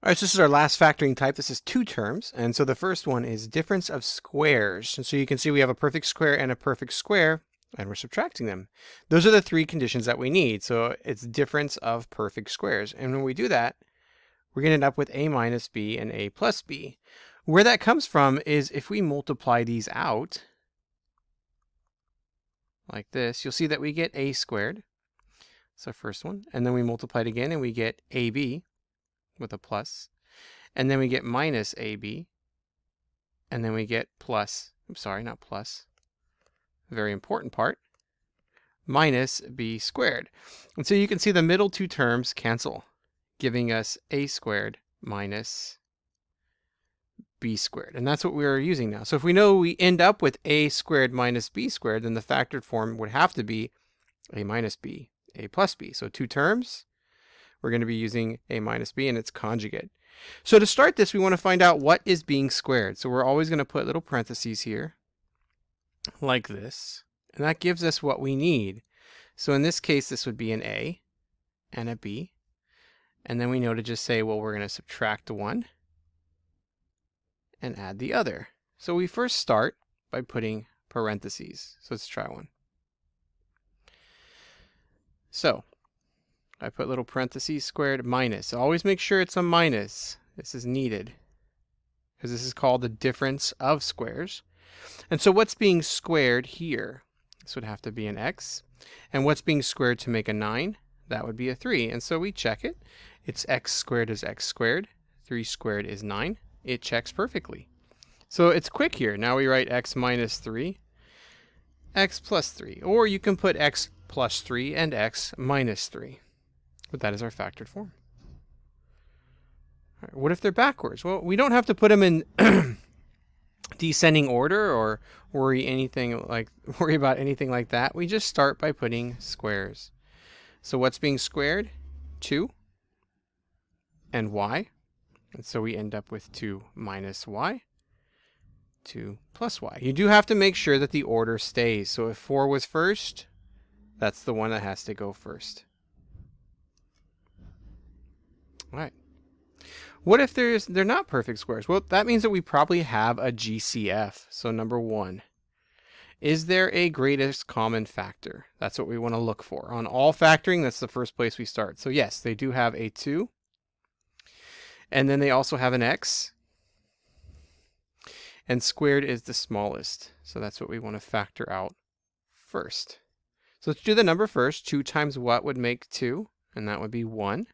All right, so this is our last factoring type. This is two terms. And so the first one is difference of squares. And so you can see we have a perfect square and a perfect square, and we're subtracting them. Those are the three conditions that we need. So it's difference of perfect squares. And when we do that, we're going to end up with a minus b and a plus b. Where that comes from is if we multiply these out, like this, you'll see that we get a squared. That's our first one. And then we multiply it again, and we get ab with a plus. And then we get minus ab. And then we get plus, I'm sorry, not plus, very important part, minus b squared. And so you can see the middle two terms cancel, giving us a squared minus b squared. And that's what we're using now. So if we know we end up with a squared minus b squared, then the factored form would have to be a minus b, a plus b. So two terms, we're going to be using a minus b and its conjugate. So to start this, we want to find out what is being squared. So we're always going to put little parentheses here, like this. And that gives us what we need. So in this case, this would be an a and a b. And then we know to just say, well, we're going to subtract one and add the other. So we first start by putting parentheses. So let's try one. So I put little parentheses squared minus. Always make sure it's a minus. This is needed because this is called the difference of squares. And so what's being squared here? This would have to be an x. And what's being squared to make a 9? That would be a 3. And so we check it. It's x squared is x squared. 3 squared is 9. It checks perfectly. So it's quick here. Now we write x minus 3, x plus 3. Or you can put x plus 3 and x minus 3. But that is our factored form. All right, what if they're backwards? Well, we don't have to put them in descending order or worry about anything like that. We just start by putting squares. So what's being squared? 2 and y. And so we end up with 2 minus y, 2 plus y. You do have to make sure that the order stays. So if 4 was first, that's the one that has to go first. All right. What if they're not perfect squares? Well, that means that we probably have a GCF. So number 1, is there a greatest common factor? That's what we want to look for. On all factoring, that's the first place we start. So yes, they do have a 2. And then they also have an x. And squared is the smallest. So that's what we want to factor out first. So let's do the number first. 2 times what would make 2? And that would be 1.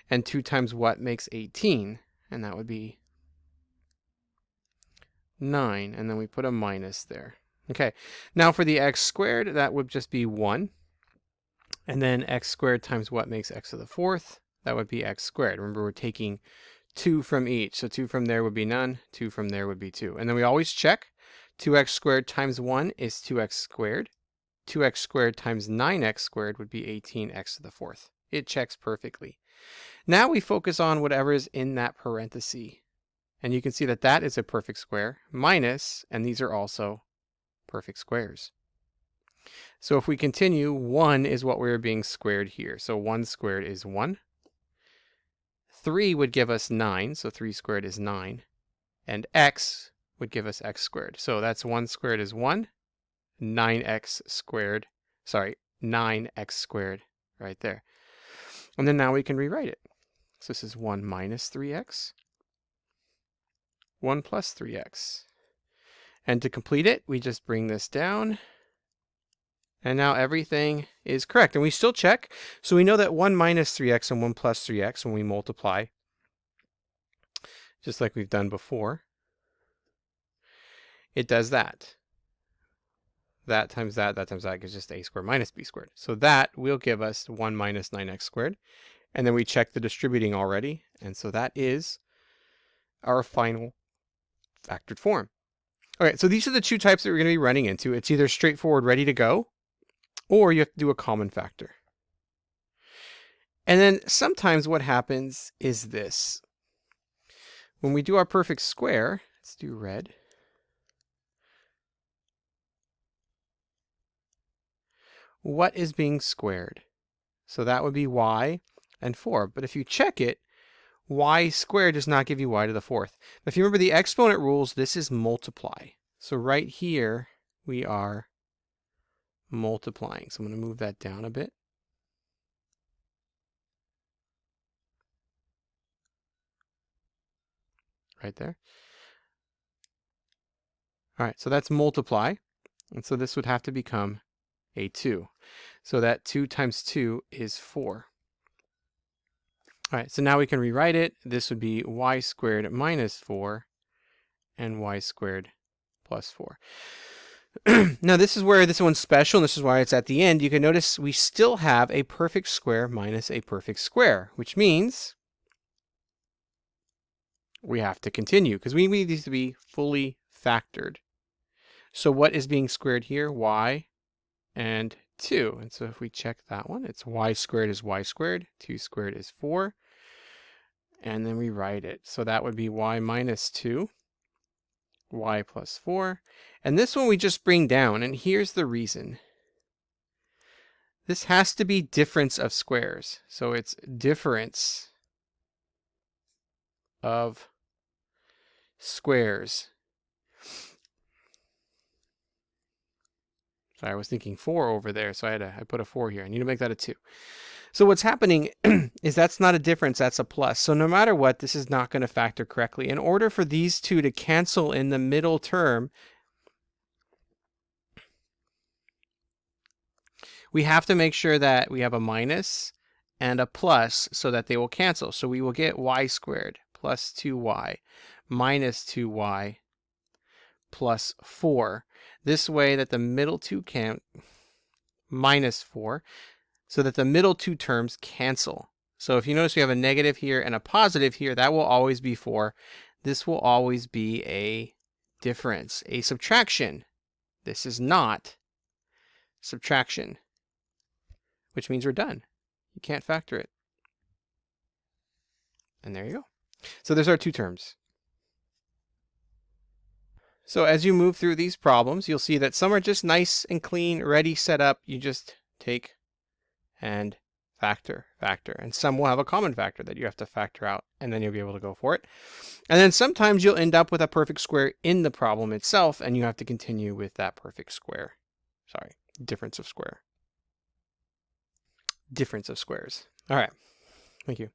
And 2 times what makes 18? And that would be 9. And then we put a minus there. Okay, now for the x squared, that would just be 1. And then x squared times what makes x to the 4th? That would be x squared. Remember, we're taking 2 from each. So 2 from there would be none. 2 from there would be 2. And then we always check. 2x squared times 1 is 2x squared. 2x squared times 9x squared would be 18x to the 4th. It checks perfectly. Now we focus on whatever is in that parenthesis. And you can see that that is a perfect square minus, and these are also perfect squares. So if we continue, 1 is what we're being squared here. So 1 squared is 1. 3 would give us 9, so 3 squared is 9. And x would give us x squared. So that's 1 squared is 1. 9x squared right there. And then now we can rewrite it. So this is 1 minus 3x, 1 plus 3x. And to complete it, we just bring this down. And now everything is correct. And we still check. So we know that 1 minus 3x and 1 plus 3x, when we multiply, just like we've done before, it does that. That times that times that gives just a squared minus b squared. So that will give us 1 minus 9x squared. And then we check the distributing already. And so that is our final factored form. Okay, so these are the two types that we're going to be running into. It's either straightforward, ready to go, or you have to do a common factor. And then sometimes what happens is this. When we do our perfect square, let's do red. What is being squared? So that would be y and 4. But if you check it, y squared does not give you y to the fourth. But if you remember the exponent rules, this is multiply. So right here, we are multiplying. So I'm going to move that down a bit. Right there. All right, so that's multiply. And so this would have to become a 2. So that 2 times 2 is 4. All right, so now we can rewrite it. This would be y squared minus 4 and y squared plus 4. Now this is where this one's special, and this is why it's at the end. You can notice we still have a perfect square minus a perfect square, which means we have to continue because we need these to be fully factored. So what is being squared here? Y and 2. And so if we check that one, it's y squared is y squared, 2 squared is 4. And then we write it. So that would be y minus 2, y plus 4. And this one we just bring down, and here's the reason. This has to be difference of squares. So it's difference of squares. Sorry, I was thinking 4 over there, so I put a 4 here. I need to make that a 2. So what's happening is that's not a difference, that's a plus. So no matter what, this is not going to factor correctly. In order for these two to cancel in the middle term, we have to make sure that we have a minus and a plus so that they will cancel. So we will get y squared plus 2y minus 2y plus 4. This way that the middle two minus 4, so that the middle two terms cancel. So if you notice we have a negative here and a positive here, that will always be 4. This will always be a difference, a subtraction. This is not subtraction, which means we're done. You can't factor it. And there you go. So there's our two terms. So as you move through these problems, you'll see that some are just nice and clean, ready, set up. You just take and factor. And some will have a common factor that you have to factor out, and then you'll be able to go for it. And then sometimes you'll end up with a perfect square in the problem itself, and you have to continue with that perfect square. Sorry, difference of square. Difference of squares. All right. Thank you.